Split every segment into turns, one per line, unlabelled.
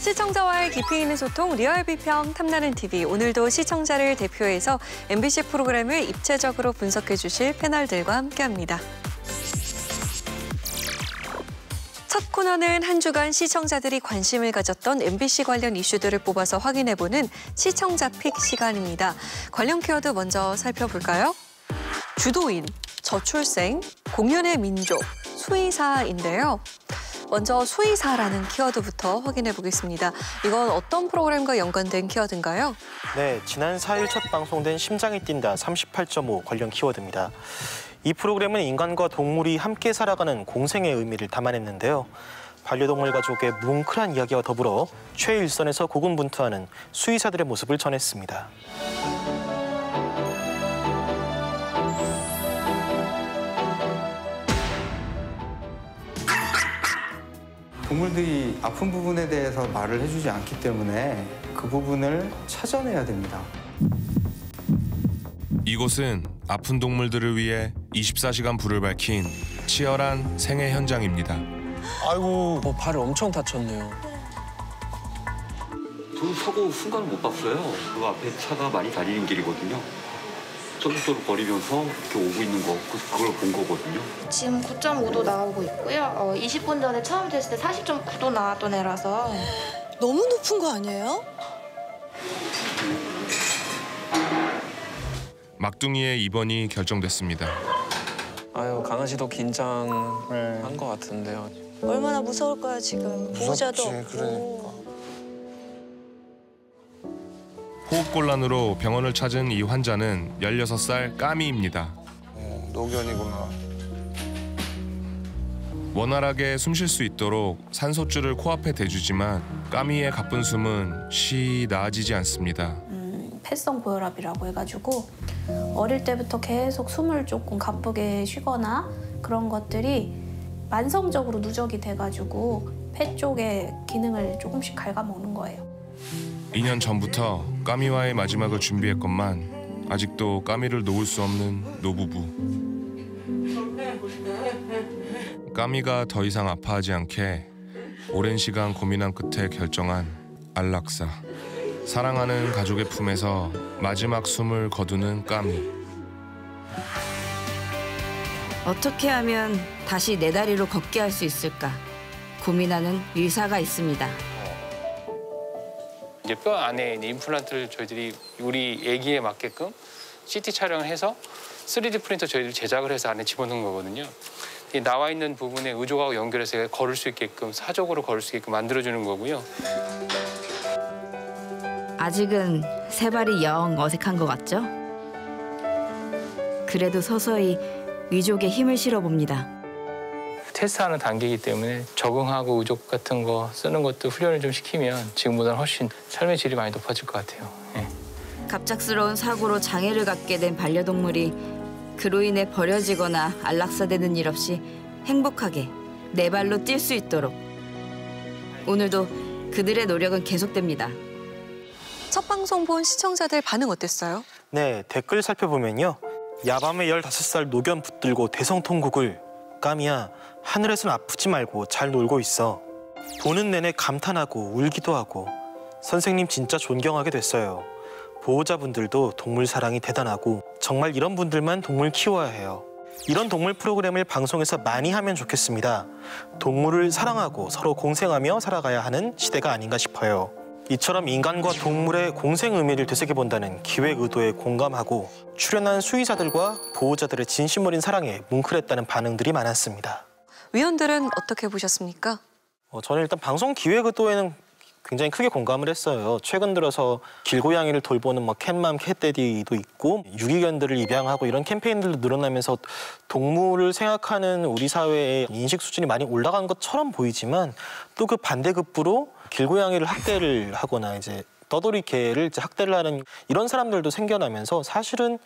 시청자와의 깊이 있는 소통, 리얼 비평, 탐나는 TV. 오늘도 시청자를 대표해서 MBC 프로그램을 입체적으로 분석해 주실 패널들과 함께합니다. 첫 코너는 한 주간 시청자들이 관심을 가졌던 MBC 관련 이슈들을 뽑아서 확인해보는 시청자 픽 시간입니다. 관련 키워드 먼저 살펴볼까요? 주도인, 저출생, 공연의 민족, 수의사인데요. 먼저 수의사라는 키워드부터 확인해 보겠습니다. 이건 어떤 프로그램과 연관된 키워드인가요?
네, 지난 4일 첫 방송된 심장이 뛴다 38.5 관련 키워드입니다. 이 프로그램은 인간과 동물이 함께 살아가는 공생의 의미를 담아냈는데요. 반려동물 가족의 뭉클한 이야기와 더불어 최일선에서 고군분투하는 수의사들의 모습을 전했습니다.
동물들이 아픈 부분에 대해서 말을 해주지 않기 때문에 그 부분을 찾아내야 됩니다.
이곳은 아픈 동물들을 위해 24시간 불을 밝힌 치열한 생애 현장입니다.
아이고.
발을 엄청 다쳤네요.
저 사고 순간을 못 봤어요. 그 앞에 차가 많이 다니는 길이거든요. 쩌룩쩌룩 거리면서 이렇게 오고 있는 거, 그걸 본 거거든요.
지금 9.5도 나오고 있고요. 20분 전에 처음 됐을 때 40.9도 나왔던 애라서.
너무 높은 거 아니에요?
막둥이의 입원이 결정됐습니다.
아유, 강아지도 긴장한 것 같은데요.
얼마나 무서울까요, 지금. 보호자도 없고.
그러니까.
호흡곤란으로 병원을 찾은 이 환자는 16살 까미입니다.
노견이구나.
원활하게 숨 쉴 수 있도록 산소줄을 코앞에 대주지만 까미의 가쁜 숨은 쉬 나아지지 않습니다.
폐성 고혈압이라고 해가지고 어릴 때부터 계속 숨을 조금 가쁘게 쉬거나 그런 것들이 만성적으로 누적이 돼가지고 폐 쪽의 기능을 조금씩 갉아먹는 거예요.
2년 전부터 까미와의 마지막을 준비했건만 아직도 까미를 놓을 수 없는 노부부. 까미가 더 이상 아파하지 않게 오랜 시간 고민한 끝에 결정한 안락사. 사랑하는 가족의 품에서 마지막 숨을 거두는 까미.
어떻게 하면 다시 내 다리로 걷게 할 수 있을까 고민하는 의사가 있습니다.
이제 뼈 안에 있는 임플란트를 저희들이 우리 애기에 맞게끔 CT 촬영을 해서 3D 프린터 저희들이 제작을 해서 안에 집어넣은 거거든요. 나와 있는 부분에 의족하고 연결해서 걸을 수 있게끔 사족으로 걸을 수 있게끔 만들어주는 거고요.
아직은 세 발이 영 어색한 것 같죠? 그래도 서서히 의족에 힘을 실어봅니다.
테스트하는 단계이기 때문에 적응하고 의족 같은 거 쓰는 것도 훈련을 좀 시키면 지금보다는 훨씬 삶의 질이 많이 높아질 것 같아요. 네.
갑작스러운 사고로 장애를 갖게 된 반려동물이 그로 인해 버려지거나 안락사되는 일 없이 행복하게 네 발로 뛸 수 있도록 오늘도 그들의 노력은 계속됩니다.
첫 방송 본 시청자들 반응 어땠어요?
네, 댓글 살펴보면요. 야밤에 15살 노견 붙들고 대성통곡을. 까미야, 하늘에선 아프지 말고 잘 놀고 있어. 보는 내내 감탄하고 울기도 하고. 선생님 진짜 존경하게 됐어요. 보호자분들도 동물 사랑이 대단하고 정말 이런 분들만 동물 키워야 해요. 이런 동물 프로그램을 방송에서 많이 하면 좋겠습니다. 동물을 사랑하고 서로 공생하며 살아가야 하는 시대가 아닌가 싶어요. 이처럼 인간과 동물의 공생 의미를 되새겨본다는 기획 의도에 공감하고 출연한 수의사들과 보호자들의 진심 어린 사랑에 뭉클했다는 반응들이 많았습니다.
위원들은 어떻게 보셨습니까?
저는 일단 방송 기획 의도에는 굉장히 크게 공감을 했어요. 최근 들어서 길고양이를 돌보는 캣맘, 캣데디도 있고 유기견들을 입양하고 이런 캠페인들도 늘어나면서 동물을 생각하는 우리 사회의 인식 수준이 많이 올라간 것처럼 보이지만 또 그 반대급부로 길고양이를 학대를 하거나 이제 떠돌이 개를 학대를 하는 이런 사람들도 생겨나면서 사실은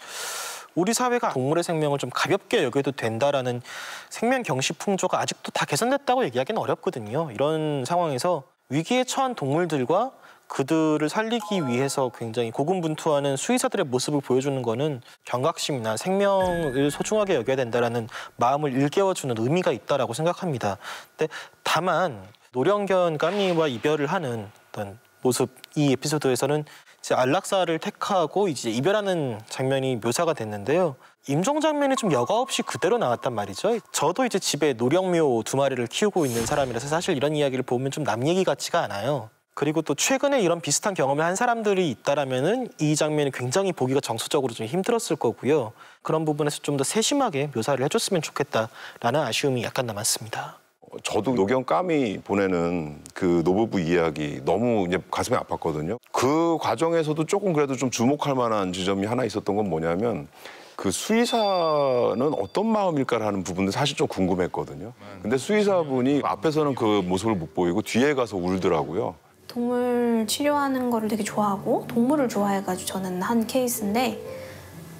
우리 사회가 동물의 생명을 좀 가볍게 여겨도 된다라는 생명 경시 풍조가 아직도 다 개선됐다고 얘기하기는 어렵거든요. 이런 상황에서 위기에 처한 동물들과 그들을 살리기 위해서 굉장히 고군분투하는 수의사들의 모습을 보여주는 거는 경각심이나 생명을 소중하게 여겨야 된다는 마음을 일깨워주는 의미가 있다라고 생각합니다. 근데 다만 노령견 까미와 이별을 하는 어떤 모습, 이 에피소드에서는 이제 안락사를 택하고 이제 이별하는 장면이 묘사가 됐는데요. 임종 장면이 좀 여과 없이 그대로 나왔단 말이죠. 저도 이제 집에 노령묘 2마리를 키우고 있는 사람이라서 사실 이런 이야기를 보면 좀 남 얘기 같지가 않아요. 그리고 또 최근에 이런 비슷한 경험을 한 사람들이 있다라면은 이 장면이 굉장히 보기가 정서적으로 좀 힘들었을 거고요. 그런 부분에서 좀 더 세심하게 묘사를 해줬으면 좋겠다라는 아쉬움이 약간 남았습니다.
저도 노경 까미 보내는 그 노부부 이야기 너무 이제 가슴이 아팠거든요. 그 과정에서도 조금 그래도 좀 주목할 만한 지점이 하나 있었던 건 뭐냐면 그 수의사는 어떤 마음일까라는 부분도 사실 좀 궁금했거든요. 근데 수의사분이 앞에서는 그 모습을 못 보이고 뒤에 가서 울더라고요.
동물 치료하는 거를 되게 좋아하고 동물을 좋아해가지고 저는 한 케이스인데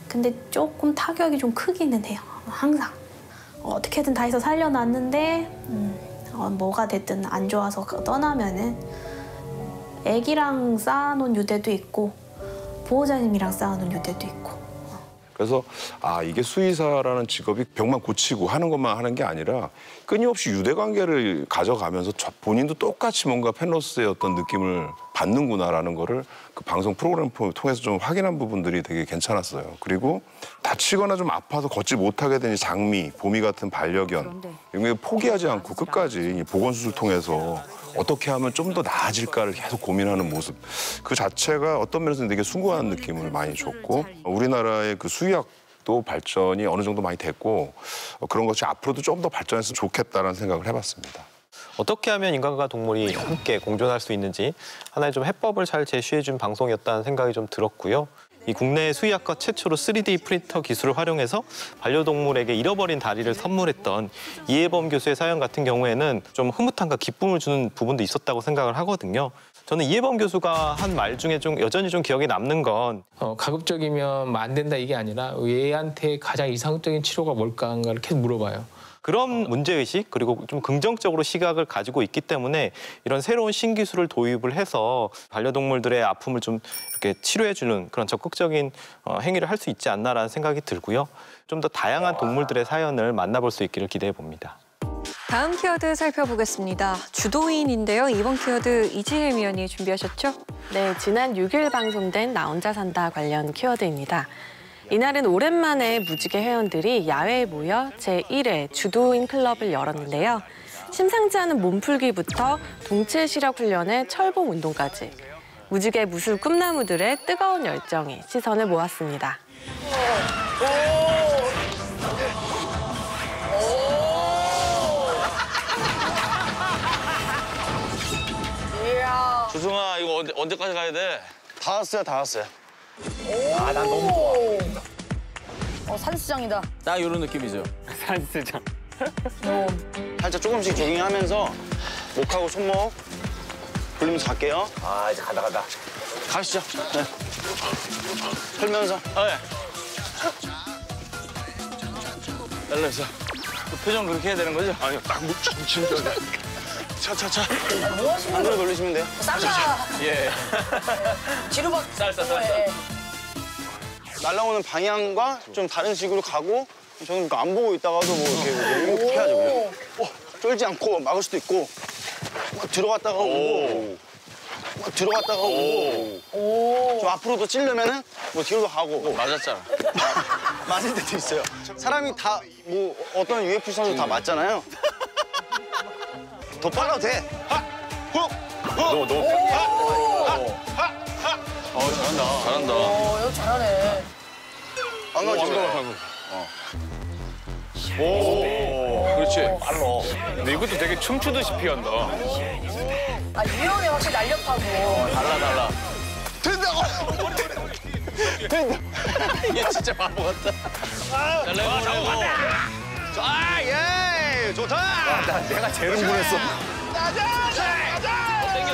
근데 조금 타격이 좀 크기는 해요. 항상. 어떻게든 다 해서 살려놨는데 뭐가 됐든 안 좋아서 떠나면은 애기랑 쌓아놓은 유대도 있고 보호자님이랑 쌓아놓은 유대도 있고.
그래서 아 이게 수의사라는 직업이 병만 고치고 하는 것만 하는 게 아니라 끊임없이 유대관계를 가져가면서 본인도 똑같이 뭔가 펜로스의 어떤 느낌을 받는구나라는 거를 그 방송 프로그램 통해서 좀 확인한 부분들이 되게 괜찮았어요. 그리고 다치거나 좀 아파서 걷지 못하게 된 장미, 보미 같은 반려견 이런 포기하지 않고 끝까지 보건수술 통해서 어떻게 하면 좀 더 나아질까를 계속 고민하는 모습 그 자체가 어떤 면에서는 되게 숭고한 느낌을 많이 줬고 우리나라의 그 수의학도 발전이 어느 정도 많이 됐고 그런 것이 앞으로도 좀 더 발전했으면 좋겠다는 생각을 해봤습니다.
어떻게 하면 인간과 동물이 함께 공존할 수 있는지 하나의 좀 해법을 잘 제시해준 방송이었다는 생각이 좀 들었고요. 이 국내 수의학과 최초로 3D 프린터 기술을 활용해서 반려동물에게 잃어버린 다리를 선물했던 이해범 교수의 사연 같은 경우에는 좀 흐뭇함과 기쁨을 주는 부분도 있었다고 생각을 하거든요. 저는 이해범 교수가 한 말 중에 좀 여전히 좀 기억에 남는 건
가급적이면 안 된다 이게 아니라 얘한테 가장 이상적인 치료가 뭘까를 계속 물어봐요.
그런 문제의식 그리고 좀 긍정적으로 시각을 가지고 있기 때문에 이런 새로운 신기술을 도입을 해서 반려동물들의 아픔을 좀 이렇게 치료해주는 그런 적극적인 행위를 할 수 있지 않나라는 생각이 들고요. 좀 더 다양한 동물들의 사연을 만나볼 수 있기를 기대해 봅니다.
다음 키워드 살펴보겠습니다. 주도인인데요. 이번 키워드 이지혜 위원이 준비하셨죠?
네, 지난 6일 방송된 나 혼자 산다 관련 키워드입니다. 이날은 오랜만에 무지개 회원들이 야외에 모여 제1회 주도인 클럽을 열었는데요. 심상치 않은 몸풀기부터 동체 시력 훈련에 철봉 운동까지 무지개 무술 꿈나무들의 뜨거운 열정이 시선을 모았습니다.
주승아, 이거 언제까지 가야 돼?
다 왔어요, 다 왔어요.
아, 난 너무 좋아.
산수장이다.
딱 이런 느낌이죠.
산수장. 살짝 조금씩 조깅하면서 목하고 손목 돌리면서 갈게요.
아, 이제 간다.
가시죠. 네. 털면서.
네. 날라있어.
표정 그렇게 해야 되는 거죠?
아니요, 딱 진짜.
차.
뭐 하시는
안으로 돌리시면 돼요.
쌈다.
예.
뒤로 막.
쌀.
날아오는 방향과 좀 다른 식으로 가고 저는 안 보고 있다가도 뭐 이렇게 해야죠. 그냥. 쫄지 않고 막을 수도 있고 들어갔다가 오고 들어갔다가 오고 좀 앞으로도 찌르면은 뭐 뒤로도 가고
맞았잖아.
맞을 때도 있어요. 사람이 다 뭐 어떤 UFC 선수 다 맞잖아요. 더 빨라도 돼.
너. 잘한다.
여기 잘하네.
안 가지.
오, 그렇지.
빨라. 근데 이것도 되게 춤추듯이 피한다.
아, 유연해, 확실히 날렵하고.
달라.
된다고! 된다.
이게 진짜 바보 같다.
잡아간다. 예! 좋다!
나 내가 제일 흥분했어.
땡겨.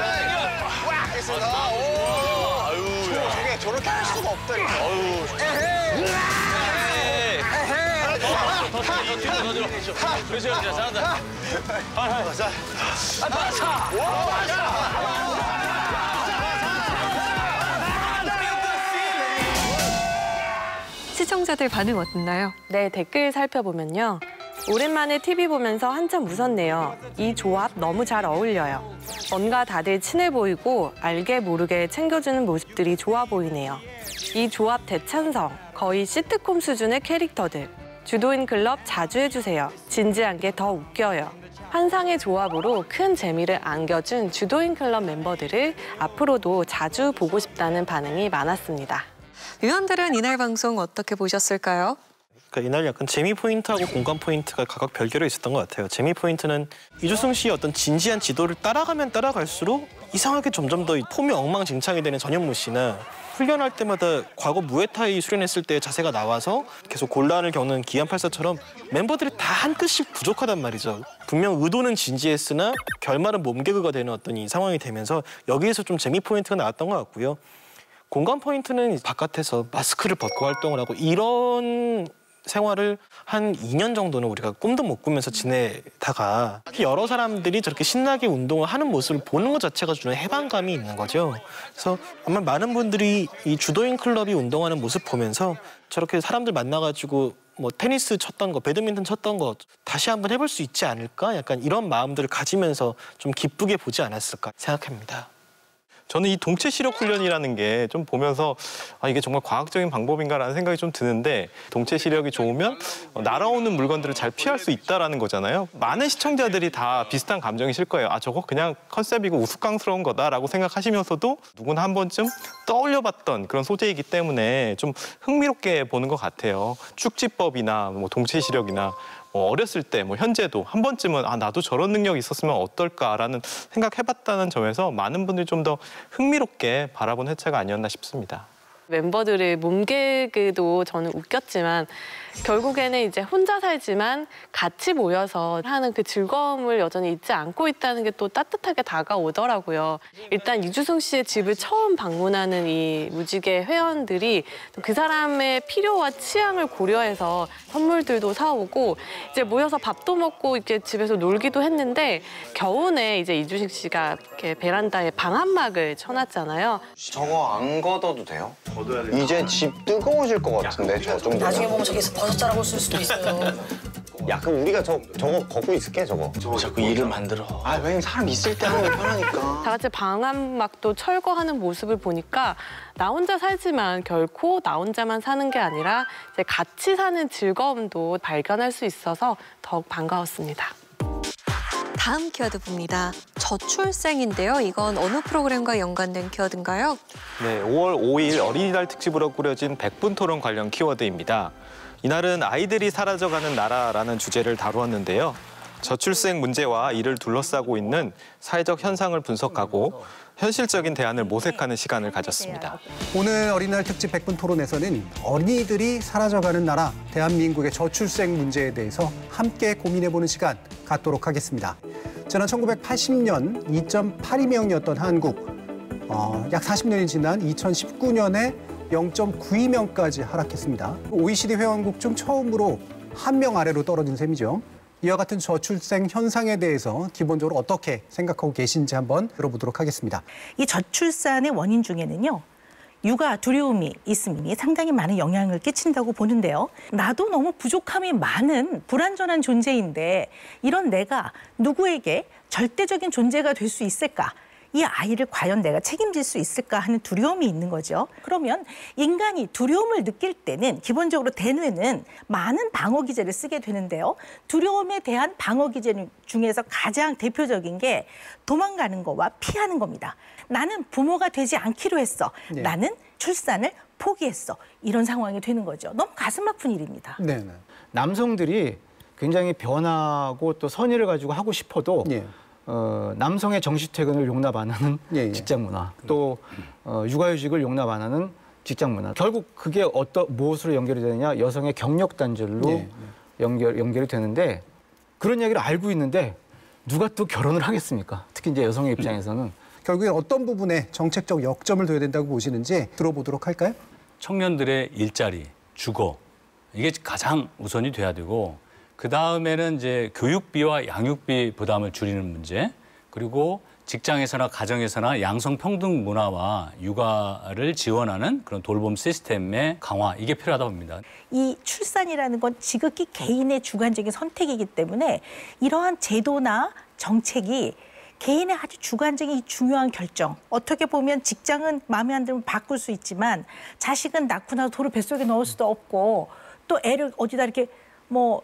와! 했습니다. 오! 저게 저렇게 할 수가 없다.
아유. 더 들어. 그렇지, 잘한다.
시청자들 반응 어땠나요?
네, 댓글 살펴보면요. 오랜만에 TV 보면서 한참 웃었네요. 이 조합 너무 잘 어울려요. 뭔가 다들 친해 보이고 알게 모르게 챙겨주는 모습들이 좋아 보이네요. 이 조합 대찬성, 거의 시트콤 수준의 캐릭터들. 주도인 클럽 자주 해주세요. 진지한 게 더 웃겨요. 환상의 조합으로 큰 재미를 안겨준 주도인 클럽 멤버들을 앞으로도 자주 보고 싶다는 반응이 많았습니다.
위원들은 이날 방송 어떻게 보셨을까요?
그러니까 이날 약간 재미 포인트하고 공감 포인트가 각각 별개로 있었던 것 같아요. 재미 포인트는 이주승 씨의 어떤 진지한 지도를 따라가면 따라갈수록 이상하게 점점 더 폼이 엉망진창이 되는 전현무 씨나 훈련할 때마다 과거 무에타이 수련했을 때 자세가 나와서 계속 곤란을 겪는 기안84처럼 멤버들이 다 한 끗씩 부족하단 말이죠. 분명 의도는 진지했으나 결말은 몸개그가 되는 어떤 이 상황이 되면서 여기에서 좀 재미 포인트가 나왔던 것 같고요. 공감 포인트는 바깥에서 마스크를 벗고 활동을 하고 이런 생활을 한 2년 정도는 우리가 꿈도 못 꾸면서 지내다가 여러 사람들이 저렇게 신나게 운동을 하는 모습을 보는 것 자체가 주는 해방감이 있는 거죠. 그래서 아마 많은 분들이 이 주도인 클럽이 운동하는 모습 보면서 저렇게 사람들 만나가지고 뭐 테니스 쳤던 거, 배드민턴 쳤던 거 다시 한번 해볼 수 있지 않을까? 약간 이런 마음들을 가지면서 좀 기쁘게 보지 않았을까 생각합니다.
저는 이 동체 시력 훈련이라는 게 좀 보면서 이게 정말 과학적인 방법인가라는 생각이 좀 드는데 동체 시력이 좋으면 날아오는 물건들을 잘 피할 수 있다라는 거잖아요. 많은 시청자들이 다 비슷한 감정이실 거예요. 저거 그냥 컨셉이고 우스꽝스러운 거다라고 생각하시면서도 누구나 한 번쯤 떠올려봤던 그런 소재이기 때문에 좀 흥미롭게 보는 것 같아요. 축지법이나 뭐 동체 시력이나 어렸을 때, 현재도 한 번쯤은 나도 저런 능력이 있었으면 어떨까라는 생각해봤다는 점에서 많은 분들이 좀 더 흥미롭게 바라본 회차가 아니었나 싶습니다.
멤버들의 몸개그도 저는 웃겼지만 결국에는 이제 혼자 살지만 같이 모여서 하는 그 즐거움을 여전히 잊지 않고 있다는 게 또 따뜻하게 다가오더라고요. 일단 이주승 씨의 집을 처음 방문하는 이 무지개 회원들이 그 사람의 필요와 취향을 고려해서 선물들도 사오고 이제 모여서 밥도 먹고 이렇게 집에서 놀기도 했는데 겨우내 이제 이주승 씨가 이렇게 베란다에 방한막을 쳐놨잖아요.
저거 안 걷어도 돼요? 이제 집 뜨거워질 것 같은데 저 정도.
나중에 보면 저기서 버섯 자라고 쓸 수도 있어요.
야 그럼 우리가 저거 걷고 있을게 저거.
자꾸 일을 만들어.
왜냐면 사람 있을 때 하는 게 편하니까.
다 같이 방한막도 철거하는 모습을 보니까 나 혼자 살지만 결코 나 혼자만 사는 게 아니라 이제 같이 사는 즐거움도 발견할 수 있어서 더욱 반가웠습니다.
다음 키워드입니다. 저출생인데요. 이건 어느 프로그램과 연관된 키워드인가요?
네, 5월 5일 어린이날 특집으로 꾸려진 100분 토론 관련 키워드입니다. 이날은 아이들이 사라져가는 나라라는 주제를 다루었는데요. 저출생 문제와 이를 둘러싸고 있는 사회적 현상을 분석하고 현실적인 대안을 모색하는 시간을 가졌습니다.
오늘 어린이날 특집 100분 토론에서는 어린이들이 사라져가는 나라, 대한민국의 저출생 문제에 대해서 함께 고민해보는 시간 갖도록 하겠습니다. 지난 1980년 2.82명이었던 한국, 약 40년이 지난 2019년에 0.92명까지 하락했습니다. OECD 회원국 중 처음으로 한 명 아래로 떨어진 셈이죠. 이와 같은 저출생 현상에 대해서 기본적으로 어떻게 생각하고 계신지 한번 들어보도록 하겠습니다.
이 저출산의 원인 중에는요. 육아 두려움이 있음이 상당히 많은 영향을 끼친다고 보는데요. 나도 너무 부족함이 많은 불완전한 존재인데 이런 내가 누구에게 절대적인 존재가 될 수 있을까? 이 아이를 과연 내가 책임질 수 있을까 하는 두려움이 있는 거죠. 그러면 인간이 두려움을 느낄 때는 기본적으로 대뇌는 많은 방어 기제를 쓰게 되는데요. 두려움에 대한 방어 기제 중에서 가장 대표적인 게 도망가는 거와 피하는 겁니다. 나는 부모가 되지 않기로 했어.
네.
나는 출산을 포기했어. 이런 상황이 되는 거죠. 너무 가슴 아픈 일입니다.
네.
남성들이 굉장히 변하고 또 선의를 가지고 하고 싶어도 남성의 정시 퇴근을 용납 안 하는 직장 문화, 또 육아휴직을 용납 안 하는 직장 문화. 결국 그게 무엇으로 연결이 되느냐? 여성의 경력 단절로 연결이 되는데 그런 얘기를 알고 있는데 누가 또 결혼을 하겠습니까? 특히 이제 여성의 입장에서는.
결국에 어떤 부분에 정책적 역점을 둬야 된다고 보시는지 들어보도록 할까요?
청년들의 일자리, 주거 이게 가장 우선이 돼야 되고 그다음에는 이제 교육비와 양육비 부담을 줄이는 문제, 그리고 직장에서나 가정에서나 양성평등 문화와 육아를 지원하는 그런 돌봄 시스템의 강화, 이게 필요하다고 봅니다.
이 출산이라는 건 지극히 개인의 주관적인 선택이기 때문에 이러한 제도나 정책이 개인의 아주 주관적인 중요한 결정. 어떻게 보면 직장은 마음에 안 들면 바꿀 수 있지만 자식은 낳고 나서 도로 뱃속에 넣을 수도 없고 또 애를 어디다 이렇게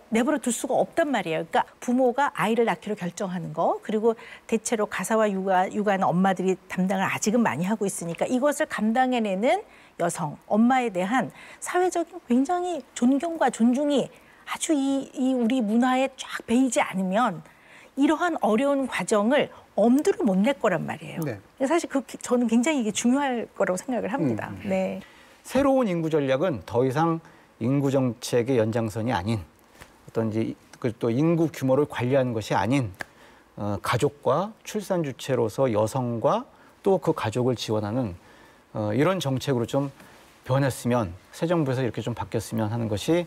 내버려 둘 수가 없단 말이에요. 그러니까 부모가 아이를 낳기로 결정하는 거, 그리고 대체로 가사와 육아는 엄마들이 담당을 아직은 많이 하고 있으니까 이것을 감당해내는 여성, 엄마에 대한 사회적인 굉장히 존경과 존중이 아주 이 우리 문화에 쫙 배이지 않으면 이러한 어려운 과정을 엄두를 못 낼 거란 말이에요. 네. 사실 저는 굉장히 이게 중요할 거라고 생각을 합니다. 네.
새로운 인구 전략은 더 이상 인구 정책의 연장선이 아닌 어떤 이제 또 인구 규모를 관리하는 것이 아닌 가족과 출산 주체로서 여성과 또 그 가족을 지원하는 이런 정책으로 좀 변했으면, 새 정부에서 이렇게 좀 바뀌었으면 하는 것이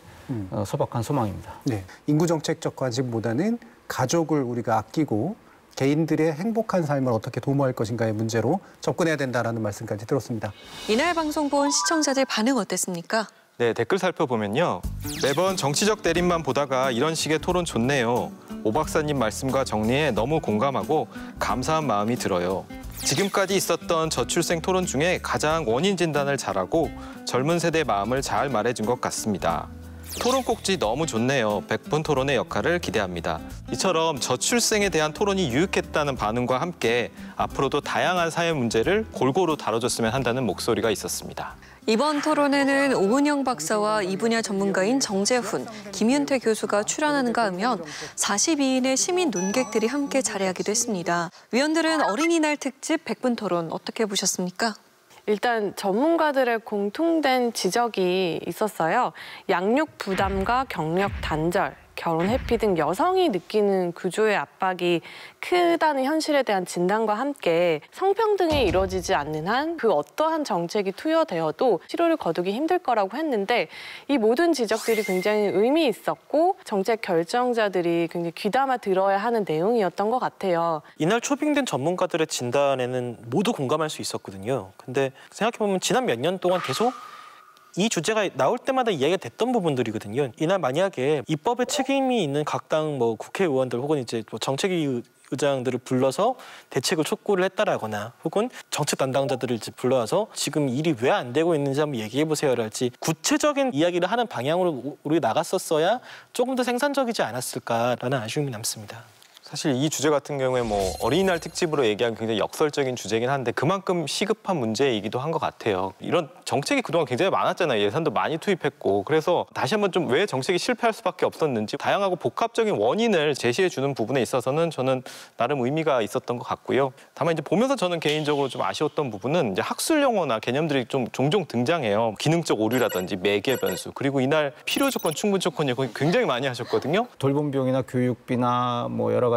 소박한 소망입니다.
네. 인구 정책적 관심보다는 가족을 우리가 아끼고 개인들의 행복한 삶을 어떻게 도모할 것인가의 문제로 접근해야 된다라는 말씀까지 들었습니다.
이날 방송 본 시청자들 반응 어땠습니까?
네, 댓글 살펴보면요. 매번 정치적 대립만 보다가 이런 식의 토론 좋네요. 오 박사님 말씀과 정리에 너무 공감하고 감사한 마음이 들어요. 지금까지 있었던 저출생 토론 중에 가장 원인 진단을 잘하고 젊은 세대 마음을 잘 말해준 것 같습니다. 토론 꼭지 너무 좋네요. 100분 토론의 역할을 기대합니다. 이처럼 저출생에 대한 토론이 유익했다는 반응과 함께 앞으로도 다양한 사회 문제를 골고루 다뤄줬으면 한다는 목소리가 있었습니다.
이번 토론에는 오은영 박사와 이 분야 전문가인 정재훈, 김윤태 교수가 출연하는가 하면 42인의 시민 논객들이 함께 자리하기도 했습니다. 위원들은 어린이날 특집 100분 토론 어떻게 보셨습니까?
일단 전문가들의 공통된 지적이 있었어요. 양육 부담과 경력 단절, 결혼 회피 등 여성이 느끼는 구조의 압박이 크다는 현실에 대한 진단과 함께 성평등이 이루어지지 않는 한 그 어떠한 정책이 투여되어도 실효를 거두기 힘들 거라고 했는데, 이 모든 지적들이 굉장히 의미 있었고 정책 결정자들이 굉장히 귀담아 들어야 하는 내용이었던 것 같아요.
이날 초빙된 전문가들의 진단에는 모두 공감할 수 있었거든요. 근데 생각해보면 지난 몇 년 동안 계속 이 주제가 나올 때마다 이야기가 됐던 부분들이거든요. 이날 만약에 입법에 책임이 있는 각 당 국회의원들 혹은 이제 정책위 의장들을 불러서 대책을 촉구를 했다라거나 혹은 정책 담당자들을 이제 불러와서 지금 일이 왜 안 되고 있는지 한번 얘기해 보세요랄지 구체적인 이야기를 하는 방향으로 우리 나갔었어야 조금 더 생산적이지 않았을까라는 아쉬움이 남습니다.
사실 이 주제 같은 경우에 어린이날 특집으로 얘기하면 굉장히 역설적인 주제긴 한데 그만큼 시급한 문제이기도 한 것 같아요. 이런 정책이 그동안 굉장히 많았잖아요. 예산도 많이 투입했고. 그래서 다시 한번 좀 왜 정책이 실패할 수밖에 없었는지 다양하고 복합적인 원인을 제시해 주는 부분에 있어서는 저는 나름 의미가 있었던 것 같고요. 다만 이제 보면서 저는 개인적으로 좀 아쉬웠던 부분은 이제 학술 용어나 개념들이 좀 종종 등장해요. 기능적 오류라든지 매개 변수, 그리고 이날 필요 조건, 충분 조건 얘기 굉장히 많이 하셨거든요.
돌봄 비용이나 교육비나 여러 가지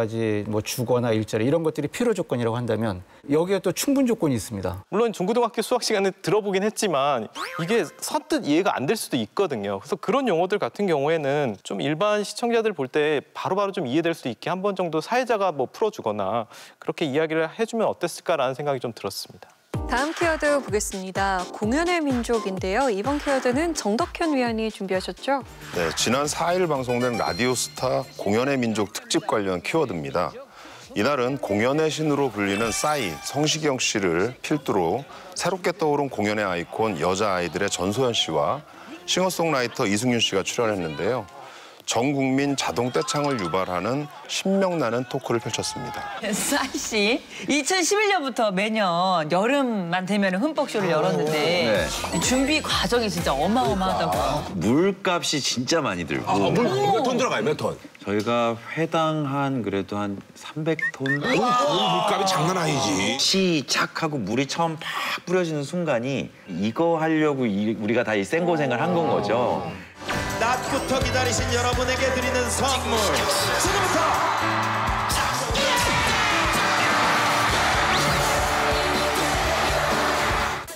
주거나 일자리 이런 것들이 필요 조건이라고 한다면 여기에 또 충분 조건이 있습니다.
물론 중고등학교 수학 시간에 들어보긴 했지만 이게 선뜻 이해가 안 될 수도 있거든요. 그래서 그런 용어들 같은 경우에는 좀 일반 시청자들 볼 때 바로바로 좀 이해될 수 있게 한 번 정도 사회자가 풀어주거나 그렇게 이야기를 해주면 어땠을까라는 생각이 좀 들었습니다.
다음 키워드 보겠습니다. 공연의 민족인데요. 이번 키워드는 정덕현 위원이 준비하셨죠?
네, 지난 4일 방송된 라디오스타 공연의 민족 특집 관련 키워드입니다. 이날은 공연의 신으로 불리는 싸이, 성시경 씨를 필두로 새롭게 떠오른 공연의 아이콘 여자아이들의 전소연 씨와 싱어송라이터 이승윤 씨가 출연했는데요. 전 국민 자동 떼창을 유발하는 신명나는 토크를 펼쳤습니다.
싸이 씨, 2011년부터 매년 여름만 되면 흠뻑쇼를 열었는데 준비 과정이 진짜 어마어마하다고요.
물값이 진짜 많이 들고.
몇 톤 들어가요, 몇 톤?
저희가 회당 그래도 한 300톤?
물값이 장난 아니지.
시작하고 물이 처음 팍 뿌려지는 순간이 이거 하려고 우리가 다 이 생고생을 한 건 거죠.
낮부터 기다리신 여러분에게 드리는 선물 지금부터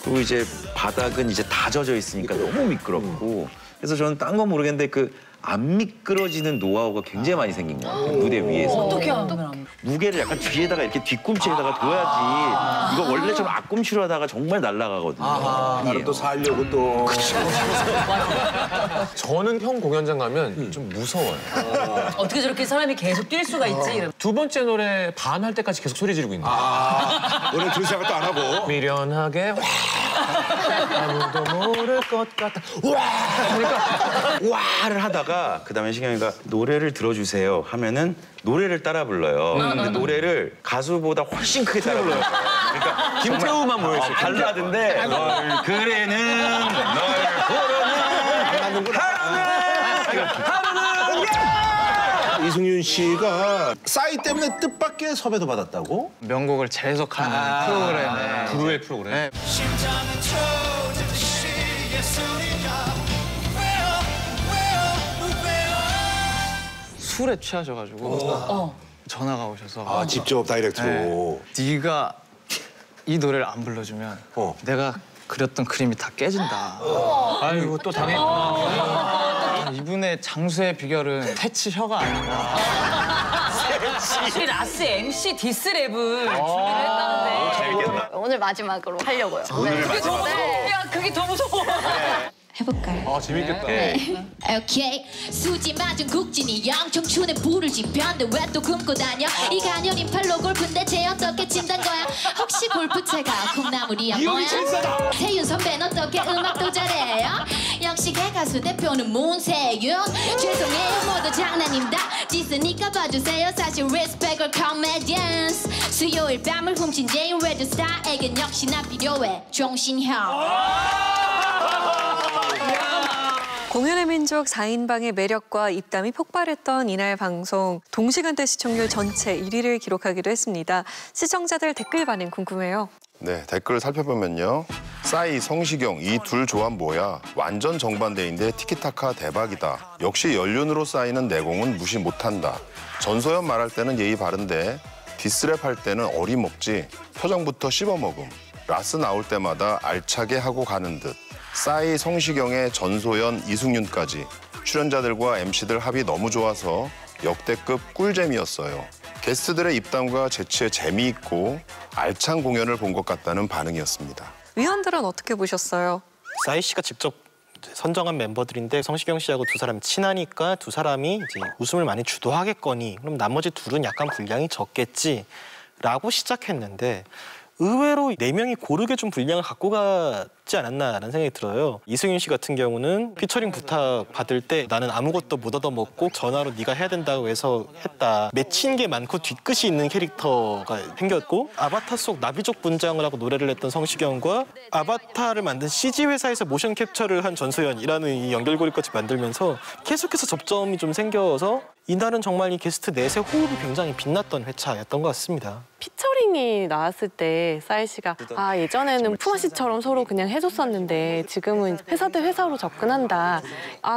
그리고 이제 바닥은 이제 다 젖어 있으니까 너무 미끄럽고 그래서 저는 딴 건 모르겠는데 그 안 미끄러지는 노하우가 굉장히 많이 생긴 것 같아요. 무대 위에서.
어떻게 하면?
무게를 약간 뒤에다가 이렇게 뒤꿈치에다가 둬야지. 이거 원래처럼 앞꿈치로 하다가 정말 날아가거든요.
나를 또 살려고 또.
저는 형 공연장 가면 좀 무서워요.
어떻게 저렇게 사람이 계속 뛸 수가 있지? 이러면.
두 번째 노래 반 할 때까지 계속 소리 지르고 있는 거예요.
노래 들을 생각도 안 하고.
미련하게 와 아무도 모를 것 같다. 와
그러니까 와를 하다가 그다음에 시경이가 노래를 들어주세요 하면은 노래를 따라 불러요. 근데 노래를 가수보다 훨씬 크게 따라 불러요. 그러니까
김태우만 모여있어요.
발라드인데 널 그래는 널 부르는
이승윤 씨가 싸이 때문에 뜻밖의 섭외도 받았다고?
명곡을 재해석하는 프로그램에
불후의 프로그램.
술에 취하셔가지고 전화가 오셔서
직접 다이렉트로.
네가 이 노래를 안 불러주면 내가 그렸던 그림이 다 깨진다.
아이고 또 당했구나.
이분의 장수의 비결은 패치 혀가 아닌가.
우리 라스 MC 디스랩을 준비를 했다는데.
오늘 마지막으로 하려고요.
오늘
그게 더 무서워. 야, 그게 더 무서워.
해볼까요?
재밌겠다.
오케이. 수지 맞은 국진이 영 청춘의 불을 지폈는데 왜 또 굶고 다녀? 이 가녀린 팔로 골프인데 쟤 어떻게 친단 거야? 혹시 골프채가 콩나물이야 뭐야? 세윤 선배는 어떻게 음악도 잘해요? 역시 개가수 대표는 문세윤. 죄송해요 모두 장난임 다 짓으니까 봐주세요. 사실 리스펙을 코미디언스. 수요일 밤을 훔친 제인 레드스타에겐 역시나 필요해 종신형.
공연의 민족 4인방의 매력과 입담이 폭발했던 이날 방송. 동시간대 시청률 전체 1위를 기록하기도 했습니다. 시청자들 댓글 반응 궁금해요.
네, 댓글을 살펴보면요. 싸이, 성시경 이 둘 조합 뭐야? 완전 정반대인데 티키타카 대박이다. 역시 연륜으로 쌓이는 내공은 무시 못한다. 전소연 말할 때는 예의 바른데 디스랩 할 때는 어리먹지. 표정부터 씹어먹음. 라스 나올 때마다 알차게 하고 가는 듯. 싸이, 성시경의 전소연, 이승윤까지 출연자들과 MC들 합이 너무 좋아서 역대급 꿀잼이었어요. 게스트들의 입담과 재치에 재미있고 알찬 공연을 본 것 같다는 반응이었습니다.
위원들은 어떻게 보셨어요?
싸이 씨가 직접 선정한 멤버들인데 성시경 씨하고 두 사람이 친하니까 두 사람이 이제 웃음을 많이 주도하겠거니 그럼 나머지 둘은 약간 분량이 적겠지라고 시작했는데 의외로 4명이 고르게 좀 분량을 갖고 가지 않았나라는 생각이 들어요. 이승윤 씨 같은 경우는 피처링 부탁 받을 때 나는 아무것도 못 얻어먹고 전화로 네가 해야 된다고 해서 했다. 맺힌 게 많고 뒤끝이 있는 캐릭터가 생겼고 아바타 속 나비족 분장을 하고 노래를 했던 성시경과 아바타를 만든 CG 회사에서 모션 캡처를 한 전소연이라는 이 연결고리까지 만들면서 계속해서 접점이 좀 생겨서 이날은 정말 이 게스트 넷의 호흡이 굉장히 빛났던 회차였던 것 같습니다.
피처링이 나왔을 때 싸이 씨가 예전에는 푸마 씨처럼 서로 그냥 해줬었는데 지금은 회사 대 회사로 접근한다.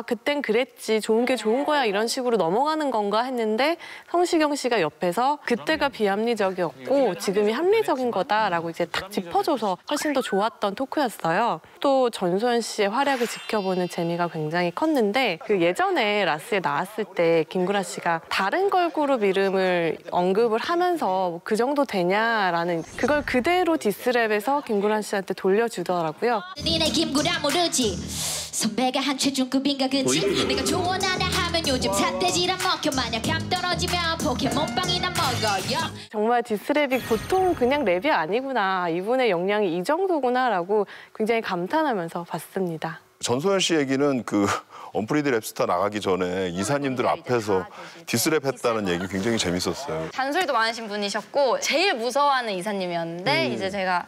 그땐 그랬지. 좋은 게 좋은 거야. 이런 식으로 넘어가는 건가 했는데 성시경 씨가 옆에서 그때가 비합리적이었고 지금이 합리적인 거다라고 이제 딱 짚어줘서 훨씬 더 좋았던 토크였어요. 또 전소연 씨의 활약을 지켜보는 재미가 굉장히 컸는데 그 예전에 라스에 나왔을 때 김구라 씨가 다른 걸그룹 이름을 언급을 하면서 그 정도 되냐라는 그걸 그대로 디스랩에서 김구라 씨한테 돌려주더라고요.
니네 김구라 모르지? 선배가 한 최중급인가 그치? 내가 조언하라 하면 요즘 삿대질한 먹혀 마냥 감 떨어지면 포켓몬빵이나 먹어요.
정말 디스랩이 보통 그냥 랩이 아니구나. 이분의 역량이 이 정도구나라고 굉장히 감탄하면서 봤습니다.
전소연 씨 얘기는 그 언프리드 랩스타 나가기 전에 이사님들 앞에서 디스랩 했다는 얘기 굉장히 재밌었어요.
잔소리도 많으신 분이셨고 제일 무서워하는 이사님이었는데 이제 제가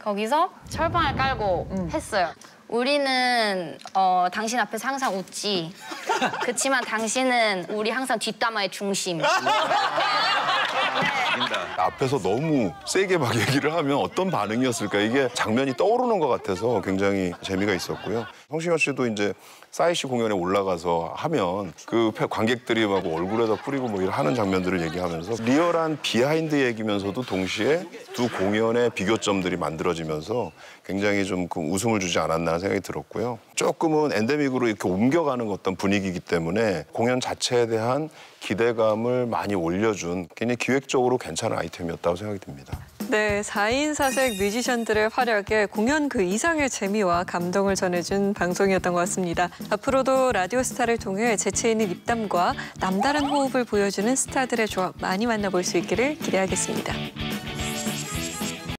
거기서 철방을 깔고 했어요. 우리는 당신 앞에서 항상 웃지. 그치만 당신은 우리 항상 뒷담화의 중심.
앞에서 너무 세게 막 얘기를 하면 어떤 반응이었을까 이게 장면이 떠오르는 것 같아서 굉장히 재미가 있었고요. 성시경 씨도 이제 싸이 씨 공연에 올라가서 하면 그 관객들이 막 얼굴에다 뿌리고 뭐 이런 하는 장면들을 얘기하면서 리얼한 비하인드 얘기면서도 동시에 두 공연의 비교점들이 만들어지면서 굉장히 좀 그 웃음을 주지 않았나 하는 생각이 들었고요. 조금은 엔데믹으로 이렇게 옮겨가는 어떤 분위기이기 때문에 공연 자체에 대한 기대감을 많이 올려준 굉장히 기획적으로 괜찮은 아이템이었다고 생각이 듭니다.
네, 4인 4색 뮤지션들의 활약에 공연 그 이상의 재미와 감동을 전해준 방송이었던 것 같습니다. 앞으로도 라디오스타를 통해 재치 있는 입담과 남다른 호흡을 보여주는 스타들의 조합 많이 만나볼 수 있기를 기대하겠습니다.